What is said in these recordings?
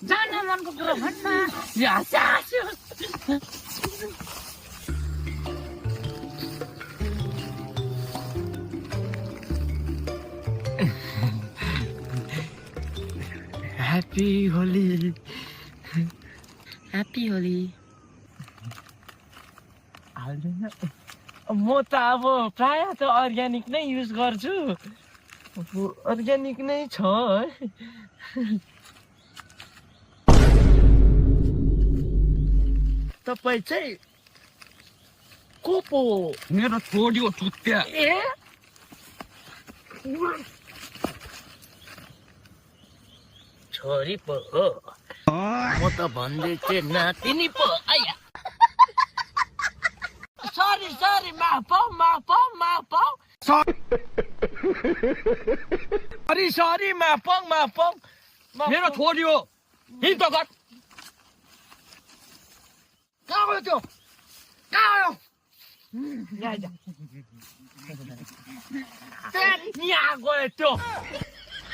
जान मनको कुरा भन्न हाँस्यो ह्याप्पी होली ह्याप्पी होली हाल्दैन म त अब प्रायः त अर्ग्यानिक नै युज गर्छु अब अर्ग्यानिक नै छ है तपाईँ चाहिँ को पो मेरो छोरी हो चुत्या ए छोरी पो हो म त भन्दै थिएँ नातिनी पो आया सरी सरी माफ सरी माफ मेरो छोरी हो हिँड त घर कहाँ गयो त्यो कहाँ गयो यहाँ गयो त्यो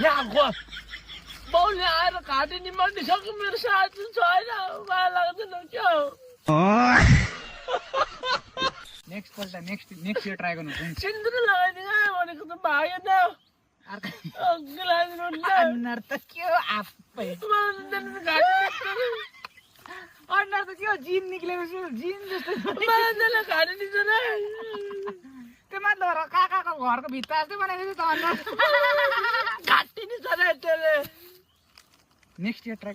यहाँ गयो बाउले आएर घाँटी निमार्दिसक्यो मेरो साथी छैन माया लाग्दैन क्या नेक्स्ट इयर ट्राई गर्नु सिन्दुर लगाइदिनु भनेको त भएन अनुहार त के हो आफै अनुहार त के हो जिन निक्लेको जिन जस्तो घाँटी दिन्छ र त्यो मात्र काकाको घरको भित्ता जस्तै बनाएको छ त अनुहार घाँटी नि छ र त्यसले नेक्स्ट इयर ट्राई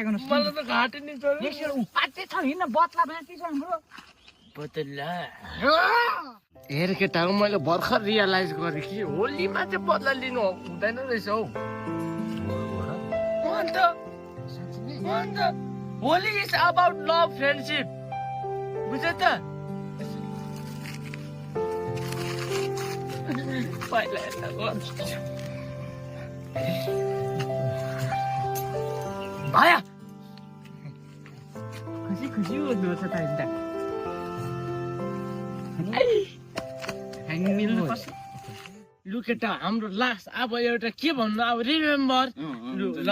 गर्नु मलाई त घाँटी नि छ नेक्स्ट इयर पाँचै छ हिँड्न बत्ला बाँकी छ हाम्रो बदला हेर केटा मैले भर्खर रियलाइज गरेँ कि होलीमा चाहिँ बदला लिनु हुँदैन रहेछ हौ अन्त Holi is about love friendship बुझ्यो त पहिला यता भाया खुसी हुनु छ त लु केटा हाम्रो लास्ट अब एउटा के भन्नु अब रिमेम्बर ल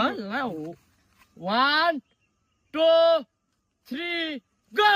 1 2 3 गो